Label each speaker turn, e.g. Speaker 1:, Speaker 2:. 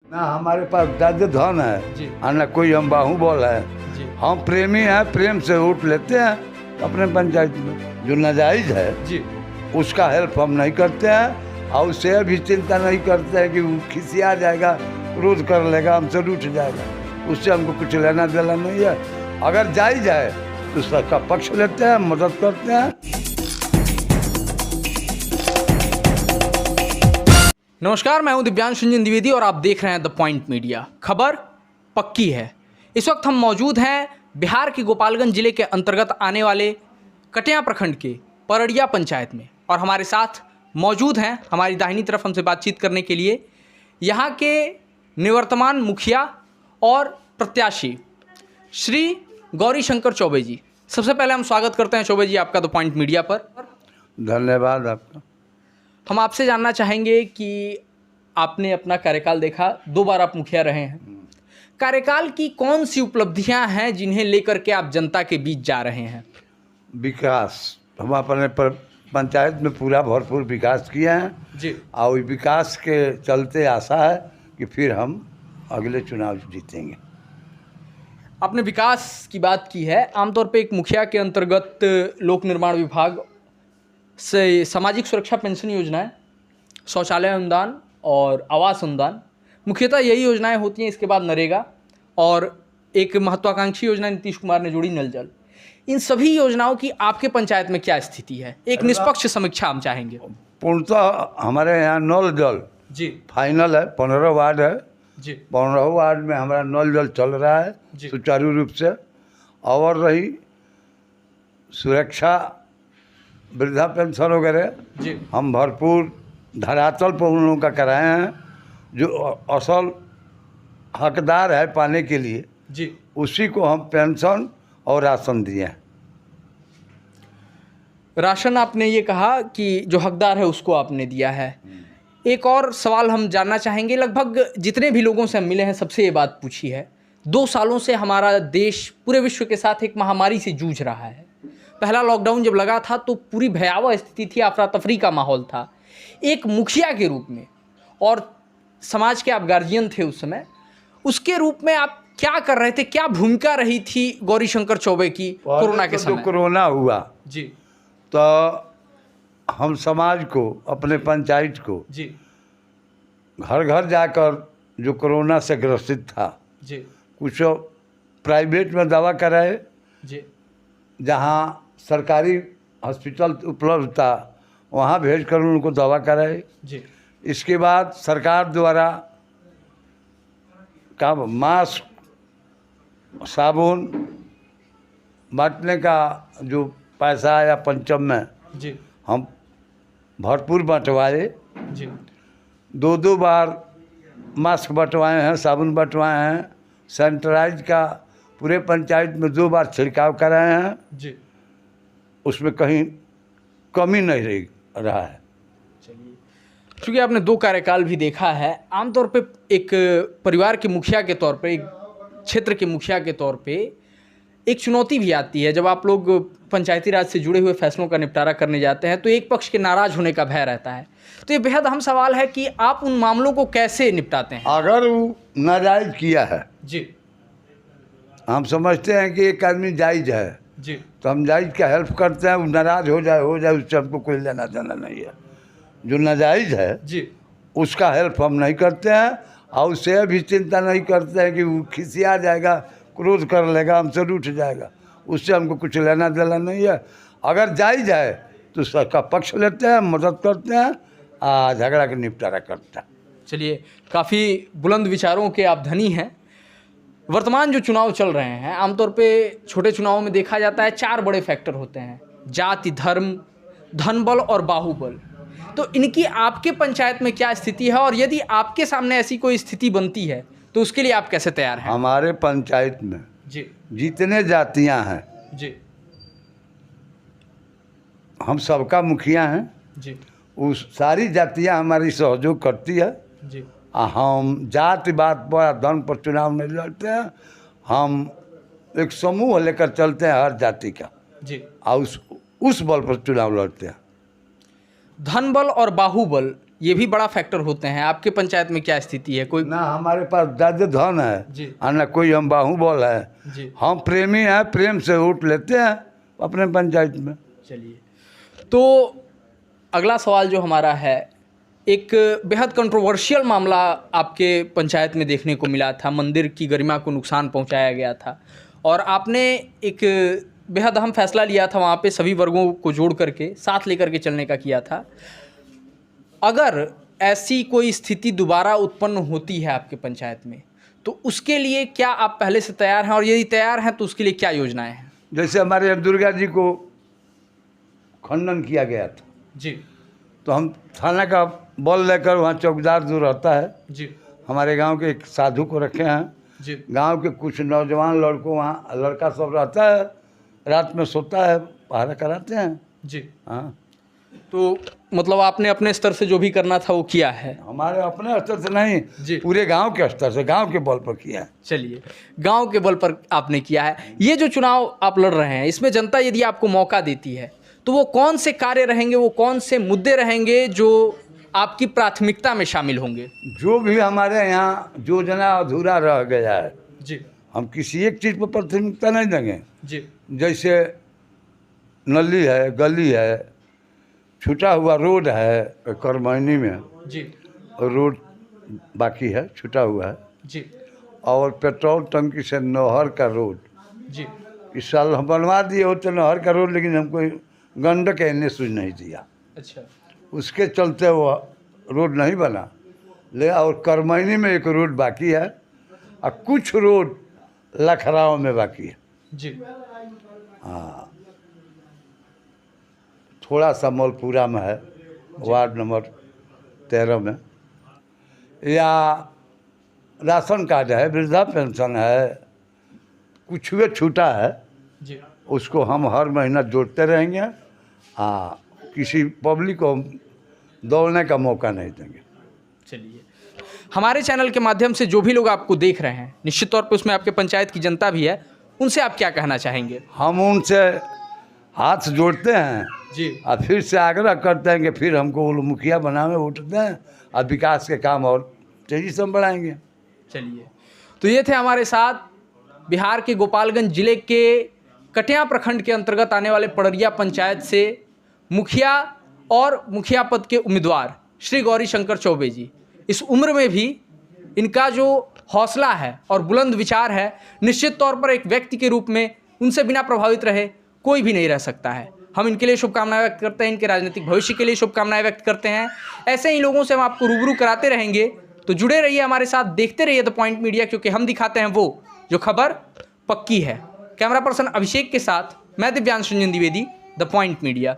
Speaker 1: ना हमारे पास ज्यादा धन है
Speaker 2: जी।
Speaker 1: और ना कोई हम बाहुबल है।
Speaker 2: जी।
Speaker 1: हम प्रेमी हैं, प्रेम से वोट लेते हैं अपने पंचायत में। जो नाजायज है
Speaker 2: जी।
Speaker 1: उसका हेल्प हम नहीं करते हैं और उससे भी चिंता नहीं करते हैं कि वो खिसिया जाएगा, क्रोध कर लेगा, हमसे रूठ जाएगा। उससे हमको कुछ लेना देना नहीं है। अगर जायज है तो सबका पक्ष लेते हैं, मदद करते हैं।
Speaker 2: नमस्कार, मैं हूं दिव्यांश रंजन द्विवेदी और आप देख रहे हैं द पॉइंट मीडिया। खबर पक्की है। इस वक्त हम मौजूद हैं बिहार के गोपालगंज जिले के अंतर्गत आने वाले कटिया प्रखंड के परड़िया पंचायत में और हमारे साथ मौजूद हैं हमारी दाहिनी तरफ हमसे बातचीत करने के लिए यहाँ के निवर्तमान मुखिया और प्रत्याशी श्री गौरी शंकर चौबे जी। सबसे पहले हम स्वागत करते हैं चौबे जी आपका द पॉइंट मीडिया पर।
Speaker 1: धन्यवाद आपका।
Speaker 2: हम आपसे जानना चाहेंगे कि आपने अपना कार्यकाल देखा, 2 बार आप मुखिया रहे हैं। कार्यकाल की कौन सी उपलब्धियां हैं जिन्हें लेकर के आप जनता के बीच जा रहे हैं?
Speaker 1: विकास हम अपने पंचायत में पूरा भरपूर विकास किए हैं
Speaker 2: जी।
Speaker 1: और विकास के चलते आशा है कि फिर हम अगले चुनाव जीतेंगे।
Speaker 2: आपने विकास की बात की है। आमतौर पे एक मुखिया के अंतर्गत लोक निर्माण विभाग से सामाजिक सुरक्षा पेंशन योजनाएं, शौचालय अनुदान और आवास अनुदान, मुख्यतः यही योजनाएं होती हैं। इसके बाद नरेगा और एक महत्वाकांक्षी योजना नीतीश कुमार ने जोड़ी, नल जल। इन सभी योजनाओं की आपके पंचायत में क्या स्थिति है? एक निष्पक्ष समीक्षा हम चाहेंगे।
Speaker 1: पूर्णतः हमारे यहाँ नल जल
Speaker 2: जी।
Speaker 1: फाइनल है। 15 वार्ड है
Speaker 2: जी।
Speaker 1: 15 वार्ड में हमारा नल जल चल रहा है सुचारू रूप से। और रही सुरक्षा, वृद्धा पेंशन वगैरह,
Speaker 2: जी।
Speaker 1: हम भरपूर धरातल पर उन लोगों का कराए हैं। जो असल हकदार है पाने के लिए,
Speaker 2: जी,
Speaker 1: उसी को हम पेंशन और राशन दिए हैं।
Speaker 2: राशन आपने ये कहा कि जो हकदार है उसको आपने दिया है। एक और सवाल हम जानना चाहेंगे। लगभग जितने भी लोगों से हम मिले हैं सबसे ये बात पूछी है, 2 सालों से हमारा देश पूरे विश्व के साथ एक महामारी से जूझ रहा है। पहला लॉकडाउन जब लगा था तो पूरी भयावह स्थिति थी, अफरा तफरी का माहौल था। एक मुखिया के रूप में और समाज के आप गार्जियन थे उस समय, उसके रूप में आप क्या कर रहे थे? क्या भूमिका रही थी गौरी शंकर चौबे की कोरोना के समय?
Speaker 1: जो कोरोना हुआ
Speaker 2: जी।
Speaker 1: तो हम समाज को, अपने पंचायत को,
Speaker 2: जी।
Speaker 1: घर घर जाकर जो कोरोना से ग्रसित था,
Speaker 2: जी।
Speaker 1: कुछ प्राइवेट में दवा कराए,
Speaker 2: जी।
Speaker 1: जहाँ सरकारी हॉस्पिटल उपलब्ध था वहाँ भेजकर उनको दवा कराए।
Speaker 2: जी।
Speaker 1: इसके बाद सरकार द्वारा का मास्क, साबुन बांटने का जो पैसा आया पंचम में,
Speaker 2: जी।
Speaker 1: हम भरपूर बंटवाए।
Speaker 2: जी।
Speaker 1: 2 बार मास्क बंटवाए हैं, साबुन बंटवाए हैं। सैनिटाइज का पूरे पंचायत में 2 बार छिड़काव कराए हैं।
Speaker 2: जी।
Speaker 1: उसमें कहीं कमी नहीं रहा है।
Speaker 2: चलिए, चूँकि आपने 2 कार्यकाल भी देखा है, आमतौर पे एक परिवार के मुखिया के तौर पे, एक क्षेत्र के मुखिया के तौर पे एक चुनौती भी आती है। जब आप लोग पंचायती राज से जुड़े हुए फैसलों का निपटारा करने जाते हैं तो एक पक्ष के नाराज़ होने का भय रहता है। तो ये बेहद अहम सवाल है कि आप उन मामलों को कैसे निपटाते हैं?
Speaker 1: अगर वो नाजायज किया है,
Speaker 2: जी।
Speaker 1: हम समझते हैं कि एक आदमी जायज है,
Speaker 2: जी।
Speaker 1: तो हम जायज का हेल्प करते हैं। वो नाराज हो जाए उससे हमको कोई लेना देना नहीं है। जो नाजायज है
Speaker 2: जी।
Speaker 1: उसका हेल्प हम नहीं करते हैं और उससे भी चिंता नहीं करते हैं कि वो खिसिया जाएगा, क्रोध कर लेगा, हमसे रूठ जाएगा। उससे हमको कुछ लेना देना नहीं है। अगर जायज है तो सबका पक्ष लेते हैं, मदद करते हैं, झगड़ा के निपटारा करते हैं।
Speaker 2: चलिए, काफ़ी बुलंद विचारों के आप धनी हैं। वर्तमान जो चुनाव चल रहे हैं, आमतौर पे छोटे चुनावों में देखा जाता है 4 बड़े फैक्टर होते हैं: जाति, धर्म, धनबल और बाहुबल। तो इनकी आपके पंचायत में क्या स्थिति है और यदि आपके सामने ऐसी कोई स्थिति बनती है तो उसके लिए आप कैसे तैयार हैं?
Speaker 1: हमारे पंचायत में
Speaker 2: जी।
Speaker 1: जितने जातियां हैं,
Speaker 2: जी।
Speaker 1: हम सबका मुखिया हैं।
Speaker 2: जी।
Speaker 1: उस सारी जातियां हमारी सहयोग करती है।
Speaker 2: जी।
Speaker 1: हम जाति बात पर, धन पर चुनाव नहीं लड़ते हैं। हम एक समूह लेकर चलते हैं हर जाति का,
Speaker 2: जी।
Speaker 1: और उस बल पर चुनाव लड़ते हैं।
Speaker 2: धनबल और बाहुबल ये भी बड़ा फैक्टर होते हैं। आपके पंचायत में क्या स्थिति है? कोई
Speaker 1: ना हमारे पास ज्यादा धन है
Speaker 2: जी
Speaker 1: और ना कोई हम बाहुबल है।
Speaker 2: जी,
Speaker 1: हम प्रेमी हैं, प्रेम से वोट लेते हैं अपने पंचायत में।
Speaker 2: चलिए, तो अगला सवाल जो हमारा है, एक बेहद कंट्रोवर्शियल मामला आपके पंचायत में देखने को मिला था। मंदिर की गरिमा को नुकसान पहुंचाया गया था और आपने एक बेहद अहम फैसला लिया था वहाँ पे, सभी वर्गों को जोड़ करके साथ लेकर के चलने का किया था। अगर ऐसी कोई स्थिति दोबारा उत्पन्न होती है आपके पंचायत में, तो उसके लिए क्या आप पहले से तैयार हैं, और यदि तैयार हैं तो उसके लिए क्या योजनाएं हैं?
Speaker 1: जैसे हमारे यहाँ दुर्गा जी को खंडन किया गया था,
Speaker 2: जी
Speaker 1: तो हम थाना का बल लेकर, वहाँ चौकीदार जो रहता है,
Speaker 2: जी
Speaker 1: हमारे गांव के एक साधु को रखे हैं।
Speaker 2: जी
Speaker 1: गांव के कुछ नौजवान लड़कों, वहाँ लड़का सब रहता है, रात में सोता है, पहरा कराते हैं।
Speaker 2: जी,
Speaker 1: हाँ,
Speaker 2: तो मतलब आपने अपने स्तर से जो भी करना था वो किया है।
Speaker 1: हमारे अपने स्तर से नहीं
Speaker 2: जी।
Speaker 1: पूरे गांव के स्तर से, गांव के बल पर किया है।
Speaker 2: चलिए, गांव के बल पर आपने किया है। ये जो चुनाव आप लड़ रहे हैं, इसमें जनता यदि आपको मौका देती है तो वो कौन से कार्य रहेंगे, वो कौन से मुद्दे रहेंगे जो आपकी प्राथमिकता में शामिल होंगे?
Speaker 1: जो भी हमारे यहाँ योजना अधूरा रह गया है,
Speaker 2: जी
Speaker 1: हम किसी एक चीज़ पर प्राथमिकता नहीं देंगे।
Speaker 2: जी
Speaker 1: जैसे नली है, गली है, छूटा हुआ रोड है, करमैनी में
Speaker 2: जी
Speaker 1: रोड बाकी है, छूटा हुआ है,
Speaker 2: जी
Speaker 1: और पेट्रोल टंकी से नहर का रोड
Speaker 2: जी
Speaker 1: इस साल हम बनवा दिए होते नहर का रोड, लेकिन हमको गंडक एन सुझ नहीं दिया,
Speaker 2: अच्छा
Speaker 1: उसके चलते वो रोड नहीं बना। ले और करमैनी में एक रोड बाकी है और कुछ रोड लखराव में बाकी है।
Speaker 2: जी
Speaker 1: हाँ, थोड़ा सा मलपुरा में है, वार्ड नंबर 13 में। या राशन कार्ड है, वृद्धा पेंशन है, कुछ हुए छूटा है,
Speaker 2: जी
Speaker 1: उसको हम हर महीना जोड़ते रहेंगे। हाँ, किसी पब्लिक को दौड़ने का मौका नहीं देंगे।
Speaker 2: चलिए, हमारे चैनल के माध्यम से जो भी लोग आपको देख रहे हैं, निश्चित तौर पे उसमें आपके पंचायत की जनता भी है, उनसे आप क्या कहना चाहेंगे?
Speaker 1: हम उनसे हाथ जोड़ते हैं
Speaker 2: जी
Speaker 1: और फिर से आग्रह करते हैं कि फिर हमको वो मुखिया बनावे, वोट दें और विकास के काम और तेज़ी से हम बढ़ाएंगे।
Speaker 2: चलिए, तो ये थे हमारे साथ बिहार के गोपालगंज जिले के कटिया प्रखंड के अंतर्गत आने वाले पड़रिया पंचायत से मुखिया और मुखिया पद के उम्मीदवार श्री गौरी शंकर चौबे जी। इस उम्र में भी इनका जो हौसला है और बुलंद विचार है, निश्चित तौर पर एक व्यक्ति के रूप में उनसे बिना प्रभावित रहे कोई भी नहीं रह सकता है। हम इनके लिए शुभकामनाएं व्यक्त करते हैं, इनके राजनीतिक भविष्य के लिए शुभकामनाएं व्यक्त करते हैं। ऐसे ही लोगों से हम आपको रूबरू कराते रहेंगे, तो जुड़े रहिए हमारे साथ, देखते रहिए द पॉइंट मीडिया, क्योंकि हम दिखाते हैं वो जो खबर पक्की है। कैमरा पर्सन अभिषेक के साथ मैं Divyansh Ranjan Dwivedi, the point media.